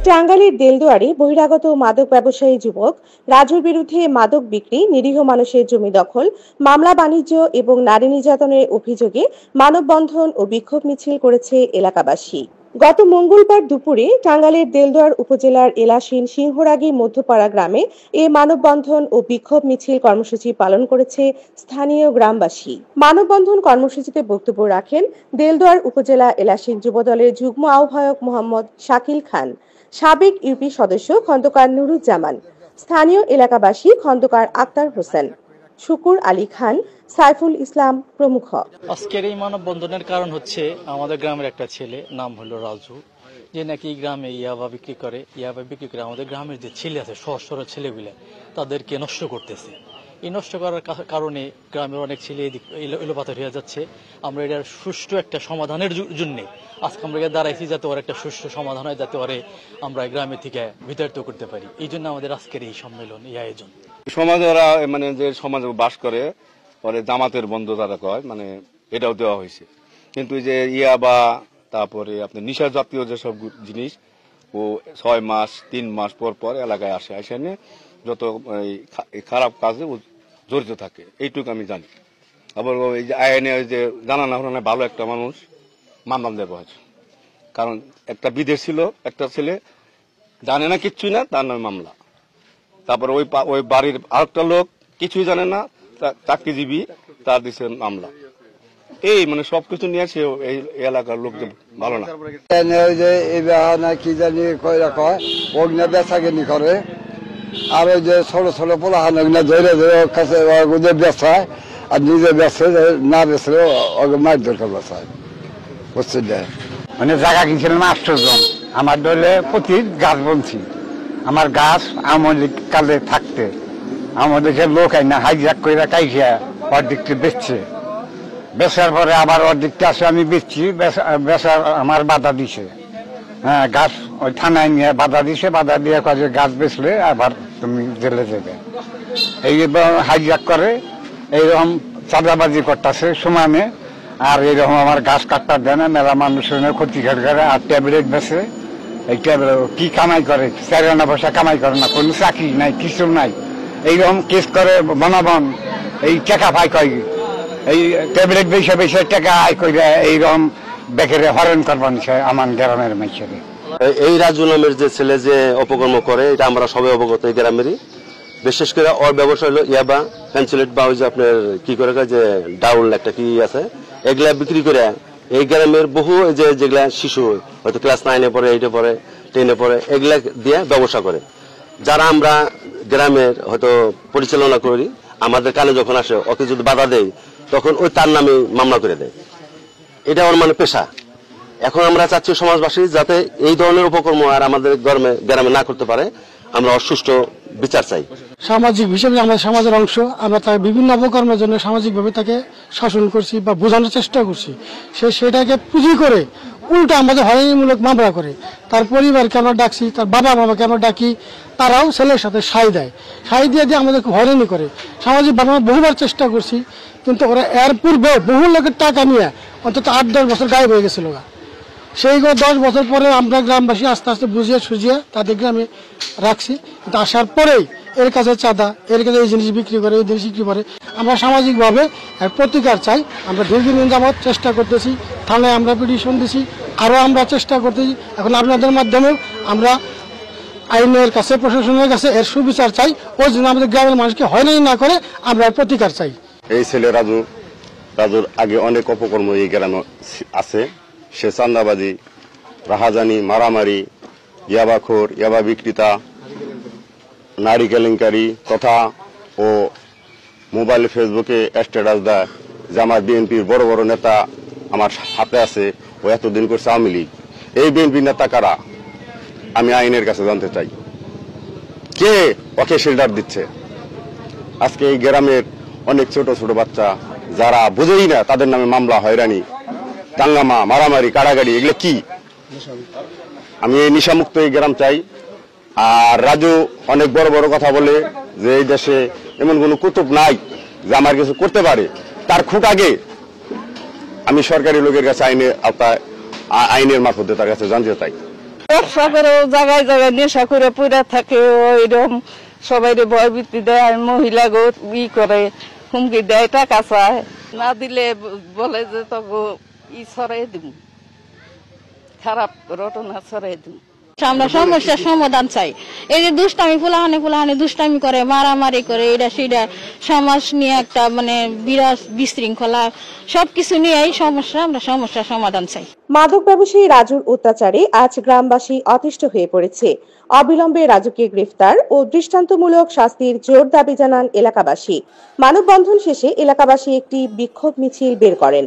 টাঙ্গাইলের দেলদুয়ারে বহিরাগত মাদক ব্যবসায়ী যুবক রাজুর বিরুদ্ধে মাদক বিক্রি, নিরীহ মানুষের জমি দখল, মামলা বাণিজ্য এবং নারী নির্যাতনের অভিযোগে মানববন্ধন ও বিক্ষোভ মিছিল করেছে এলাকাবাসী। গত মঙ্গলবার দুপুরে টাঙ্গাইলের দেলদুয়ার উপজেলার এলাসীন সিংহরাগী মধ্যপাড়া গ্রামে এ মানববন্ধন ও বিক্ষোভ মিছিল কর্মসূচি পালন করেছে স্থানীয় গ্রামবাসী। মানববন্ধন কর্মসূচিতে বক্তব্য রাখেন দেলদুয়ার উপজেলা এলাসীন যুবদলের যুগ্ম আহ্বায়ক মোহাম্মদ শাকিল খান, সাবেক ইউপি সদস্য খন্দকার নুরুজ্জামান, স্থানীয় এলাকাবাসী খন্দকার আক্তার হোসেন, শুকুর আলী খান, সাইফুল ইসলাম প্রমুখ। আজকের এই মানববন্ধনের কারণ হচ্ছে আমাদের গ্রামের একটা ছেলে, নাম হলো রাজু, যে নাকি গ্রামে ইয়াবা বিক্রি করে আমাদের গ্রামের যে ছেলে আছে, সহজ সরল ছেলেগুলো, তাদেরকে নষ্ট করতেছে। এই নষ্ট করার কারণে গ্রামের অনেক ছেলে এলোপাতাড়ি হয়ে যাচ্ছে। আমরা এটার সুষ্ঠু একটা সমাধানের জন্য আজকে আমরা দাঁড়াইছি, যাতে ওর একটা সুষ্ঠু সমাধান হয়, যাতে ওরে আমরা গ্রামের থেকে বিতাড়িত করতে পারি। এই জন্য আমাদের আজকের এই সম্মেলন, এই আয়োজন। সমাজে ওরা মানে যে সমাজে বাস করে পরে জামাতের বন্ধ তারা কয়, মানে এটাও দেওয়া হয়েছে। কিন্তু যে ইয়াবা, তারপরে আপনার নিশা জাতীয় যেসব জিনিস, ও 6 মাস 3 মাস পর পর এলাকায় আসে নিয়ে যত খারাপ কাজে জড়িত থাকে, এইটুকু আমি জানি। আবার এই যে আইনে যে জানা না হলো, ভালো একটা মানুষ মামলা দেওয়া হয়েছে, কারণ একটা বিদেশ ছিল, একটা ছেলে জানে না কিচ্ছুই না, তার নামে মামলা। তারপরে ওই বাড়ির আরেকটা লোক কিছুই জানে না, চাকরিজীবী, তার দিচ্ছে মামলা। এই মানে সবকিছু নিয়ে সে এই এলাকার লোক ভালো না। কি জানি কয়রা কয় অগ্নি বেচাকেনি করে, আর ওই যে ছোট ছোট পোলাহান ধরে ধরে কাছে বেচায়, আর নিজে বেচে না বেচলে ওকে মারধর করে বেচায়, বুঝছেন? মানে জায়গা কিনছিলাম 800 জন। আমার দলে প্রতি গাছ বনছি, আমার গাছ আওয়ামী কালে থাকতে আমাদের লোক আইনা হাইজাক করে কাইছিয়া অর্ধেকটি বেচছে। বেচার পরে আবার অর্ধেকটা আছে আমি বেচছি, বেচার আমার বাধা দিছে। হ্যাঁ, গাছ ওই থানায় নিয়ে বাধা দিছে, বাধা দিয়ে কাজে গাছ বেচলে আবার তুমি জেলে যাবে, এই হাইজাক করে। এইরকম চাঁদাবাজি করতেছে সমানে। আর এইরকম আমার গাছ কাটতে দেয় না, মেলা মানুষের ক্ষতি করে। আর ট্যাবলেট বেছে, এই ট্যাবলেট কি কামাই করে? 4 আনা পয়সা কামাই করে না, কোনো চাকরি নাই, কিছু নাই। এইরকম কেস করে বনাবন, এই টাকা পাই কয়, এই ট্যাবলেট বেশি বেশি টাকা আয় করে এইরকম বেকারে হরণ করবেন আমার গ্রামের মানুষের। এই রাজু নামের যে ছেলে যে অপকর্ম করে, এটা আমরা সবাই অবগত এই গ্রামেরই। বিশেষ করে ওর ব্যবসা হলো ইয়াবা, পেন্সিলেট বা ওই যে আপনার কি করে যে ডাউল একটা কি আছে, এগুলা বিক্রি করে এই গ্রামের বহু যেগুলা শিশু হয়তো ক্লাস 9-এ পড়ে, 8-এ পড়ে, 10-এ পড়ে, এগুলা দিয়ে ব্যবসা করে। যারা আমরা গ্রামের হয়তো পরিচালনা করি, আমাদের কানে যখন আসে, ওকে যদি বাধা দেয়, তখন ওই তার নামে মামলা করে দেয়। এটা ওর মানে পেশা। এখন আমরা চাচ্ছি সমাজবাসী যাতে এই ধরনের উপকর্ম আর আমাদের গ্রামে না করতে পারে। আমরা অসুষ্ঠ বিচার চাই। সামাজিক হিসেবে আমাদের সমাজের অংশ, আমরা তার বিভিন্ন অপকর্মের জন্য সামাজিকভাবে তাকে শাসন করছি বা বোঝানোর চেষ্টা করছি। সেটাকে পুঁজি করে উল্টা আমাদের হয়রানিমূলক মামলা করে। তার পরিবারকে আমরা ডাকছি, তার বাবা মামাকে আমরা ডাকি, তারাও ছেলের সাথে সাই দেয়, সাই দিয়ে দিয়ে আমাদেরকে হয়রানি করে। সামাজিকভাবে আমরা বহুবার চেষ্টা করছি, কিন্তু ওরা এর পূর্বে বহু লোকের টাকা নিয়ে অন্তত 8-10 বছর গায়েব হয়ে গেছিল। সেই 10 বছর পরে আমরা গ্রামবাসী আস্তে আস্তে বুঝিয়ে সুঝিয়ে তাদের গ্রামে রাখছি। কিন্তু আসার পরেই এর কাছে চাঁদা, এর কাছে এই জিনিস বিক্রি করে, এই জিনিস বিক্রি করে। আমরা সামাজিকভাবে এর প্রতিকার চাই। আমরা দীর্ঘদিন যাবৎ চেষ্টা করতেছি, থানায় আমরা পিটিশন দিছি, আরও আমরা চেষ্টা করতেছি। এখন আপনাদের মাধ্যমেও আমরা আইনের কাছে, প্রশাসনের কাছে এর সুবিচার চাই। ওই জন্য আমাদের গ্রামের মানুষকে হয়রানি না করে আমরা প্রতিকার চাই। এই ছেলে রাজুর আগে অনেক অপকর্ম এই গ্রামে আছে। সে চাঁদাবাজি, রাহাজানি, মারামারি, ইয়াবাখোর, ইয়াবা বিক্রেতা, নারী কেলেঙ্কারি কথা ও মোবাইল ফেসবুকে স্ট্যাটাস দেয় যে আমার বিএনপির বড় বড় নেতা আমার হাতে আছে, ও এতদিন করছে আওয়ামী লীগ। এই বিএনপি নেতা কারা? আমি আইনের কাছে জানতে চাই, কে ওকে শেল্টার দিচ্ছে? আজকে এই গ্রামের অনেক ছোট ছোট বাচ্চা যারা বুঝেই না, তাদের নামে মামলা, হয়রানি, দাঙ্গামা, মারামারি, কাড়াগাড়ি, এগুলো কি? আমি এই নিশামুক্ত এই গ্রাম চাই। আর রাজু অনেক বড় বড় কথা বলে যে এই দেশে এমন কোন কুতুব নাই যে আমার কিছু করতে পারে। তার খুব আগে আমি সরকারি লোকের কাছে আইনের মারফতে তার কাছে জানতে চাই। ব্যবসা করে জায়গায় জায়গায় নেশা করে পড়ে থাকে, ওইরকম সবাই ভয়ভীতি দেয়, মহিলা গো করে হুমকি দেয়, টাকা চায়, না দিলে বলে যে তগো ছড়াই দিব, খারাপ রটনা ছড়াই দিব। আমরা সমস্যার সমাধান চাই। এই যে দুষ্টামি ফুলাহানি দুষ্টামি করে, মারামারি করে, এটা সেটা সমাজ নিয়ে একটা বিরাট বিশৃঙ্খলা, সবকিছু নিয়ে এই সমস্যা, আমরা সমস্যার সমাধান চাই। মাদক ব্যবসায়ী রাজুর অত্যাচারে আজ গ্রামবাসী অতিষ্ঠ হয়ে পড়েছে। অবিলম্বে রাজুকে গ্রেফতার ও দৃষ্টান্তমূলক শাস্তির জোর দাবি জানান এলাকাবাসী। মানববন্ধন শেষে এলাকাবাসী একটি বিক্ষোভ মিছিল বের করেন।